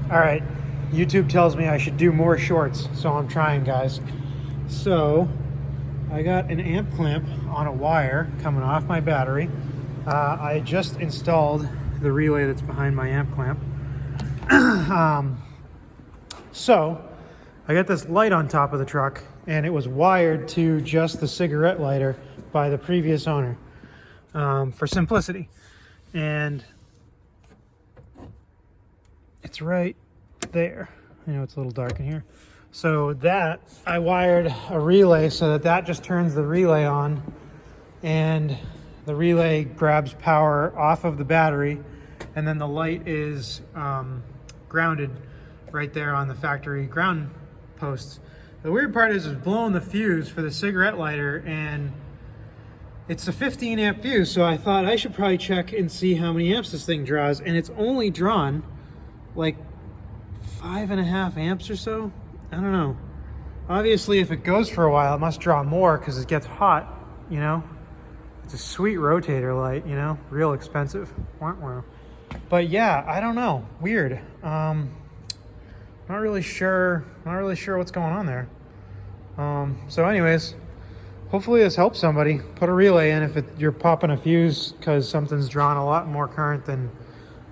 All right, YouTube tells me I should do more shorts, so I'm trying, guys. So I got an amp clamp on a wire coming off my battery. I just installed the relay that's behind my amp clamp. So I got this light on top of the truck, and it was wired to just the cigarette lighter by the previous owner, for simplicity. And it's right there. I know it's a little dark in here. So that, I wired a relay so that that just turns the relay on, and the relay grabs power off of the battery, and then the light is grounded right there on the factory ground posts. The weird part is it's blowing the fuse for the cigarette lighter, and it's a 15 amp fuse, so I thought I should probably check and see how many amps this thing draws, and it's only drawn like 5.5 amps or so. I don't know. Obviously, if it goes for a while, it must draw more because it gets hot, you know? It's a sweet rotator light, you know? Real expensive. But yeah, I don't know. Weird. Not really sure what's going on there. So anyways, hopefully this helps somebody. Put a relay in if you're popping a fuse because something's drawing a lot more current than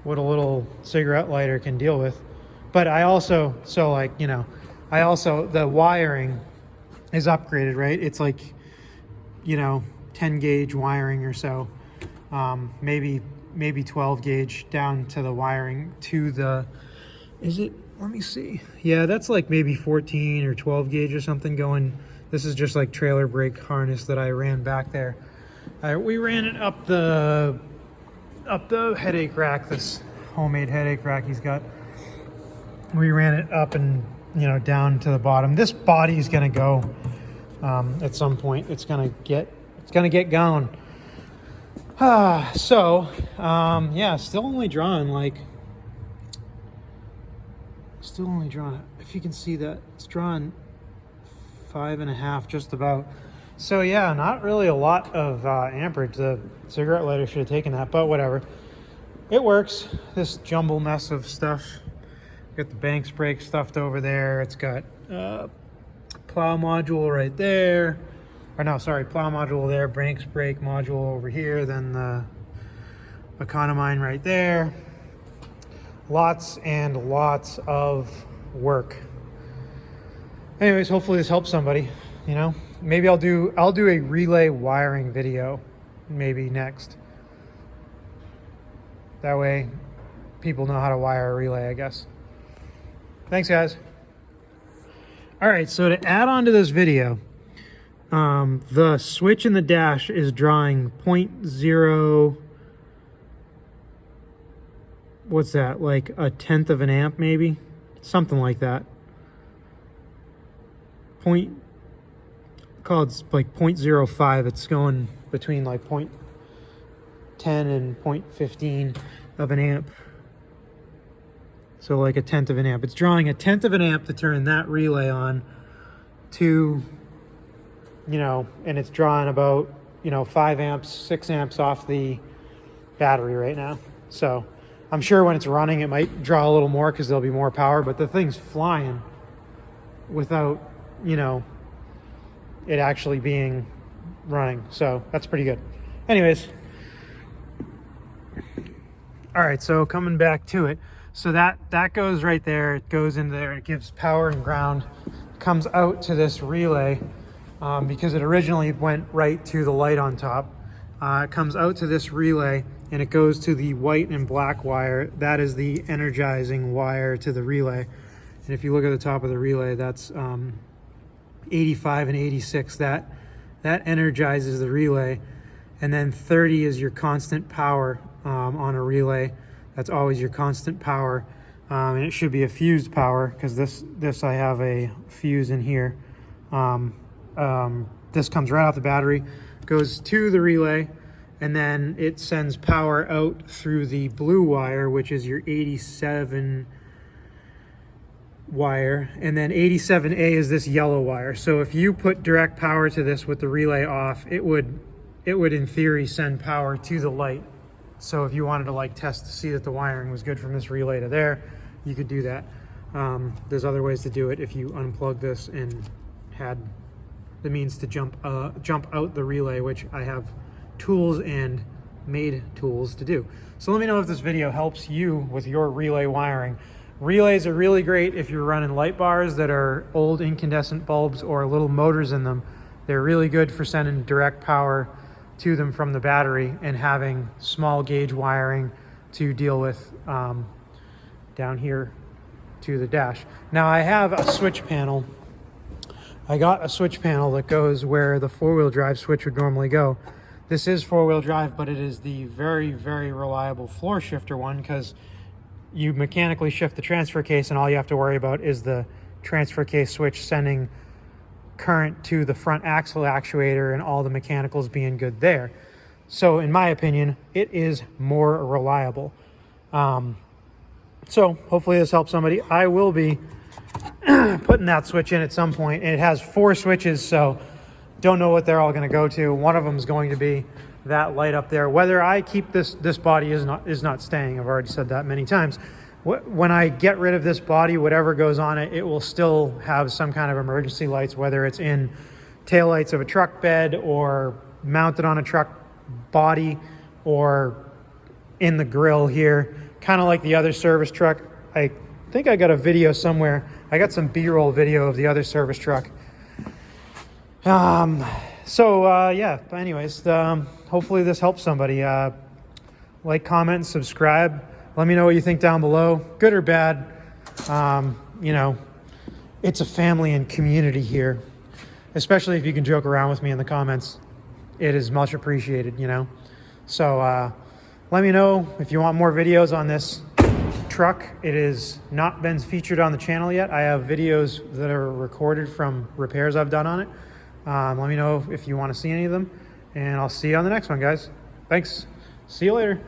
what a little cigarette lighter can deal with. But I also, the wiring is upgraded, right? It's like, 10 gauge wiring or so, maybe 12 gauge down to the wiring to the, let me see. Yeah, that's like maybe 14 or 12 gauge or something going. This is just like trailer brake harness that I ran back there. We ran it up the headache rack, this homemade headache rack he's got. We ran it up and down to the bottom. This body is gonna go at some point. It's gonna get going. Yeah, still only drawing if you can see that, it's drawing 5.5 just about. So yeah, not really a lot of amperage. The cigarette lighter should have taken that, but whatever. It works. This jumble mess of stuff. Got the Banks brake stuffed over there. It's got plow module right there. Or no, sorry, plow module there, Banks brake module over here, then the Economine right there. Lots and lots of work. Anyways, hopefully this helps somebody, Maybe I'll do a relay wiring video maybe next. That way people know how to wire a relay, I guess. Thanks, guys. All right, so to add on to this video, the switch in the dash is drawing 0.0, what's that, like a tenth of an amp maybe? Something like that. It's like 0.05. It's going between like 0.10 and 0.15 of an amp. So like a tenth of an amp. It's drawing a tenth of an amp to turn that relay on to, and it's drawing about, 5 amps, 6 amps off the battery right now. So I'm sure when it's running, it might draw a little more because there'll be more power, but the thing's flying without, it actually being running. So that's pretty good. Anyways. All right, so coming back to it. So that goes right there. It goes into there. It gives power and ground. It comes out to this relay because it originally went right to the light on top. It comes out to this relay and it goes to the white and black wire. That is the energizing wire to the relay. And if you look at the top of the relay, that's 85 and 86. That energizes the relay. And then 30 is your constant power on a relay. That's always your constant power, and it should be a fused power because this I have a fuse in here. This comes right off the battery, goes to the relay, and then it sends power out through the blue wire, which is your 87 wire, and then 87A is this yellow wire. So if you put direct power to this with the relay off, it would in theory send power to the light. So if you wanted to test to see that the wiring was good from this relay to there, you could do that. There's other ways to do it if you unplug this and had the means to jump out the relay, which I have tools and made tools to do. So let me know if this video helps you with your relay wiring. Relays are really great if you're running light bars that are old incandescent bulbs or little motors in them. They're really good for sending direct power to them from the battery and having small gauge wiring to deal with down here to the dash. Now I have a switch panel. I got a switch panel that goes where the four-wheel drive switch would normally go. This is four-wheel drive, but it is the very, very reliable floor shifter one, because you mechanically shift the transfer case and all you have to worry about is the transfer case switch sending current to the front axle actuator and all the mechanicals being good there. So in my opinion, it is more reliable. So hopefully this helps somebody. I will be putting that switch in at some point. It has 4 switches, so don't know what they're all going to go to. One of them is going to be that light up there. Whether I keep this body is not staying. I've already said that many times. When I get rid of this body, whatever goes on it, it will still have some kind of emergency lights, whether it's in taillights of a truck bed or mounted on a truck body or in the grill here, kind of like the other service truck. I think I got a video somewhere. I got some B-roll video of the other service truck. Yeah, but anyways, hopefully this helps somebody. Like, comment, and subscribe. Let me know what you think down below, good or bad. You know, it's a family and community here, especially if you can joke around with me in the comments. It is much appreciated, you know. So let me know if you want more videos on this truck. It has not been featured on the channel yet. I have videos that are recorded from repairs I've done on it. Let me know if you want to see any of them, and I'll see you on the next one, guys. Thanks. See you later.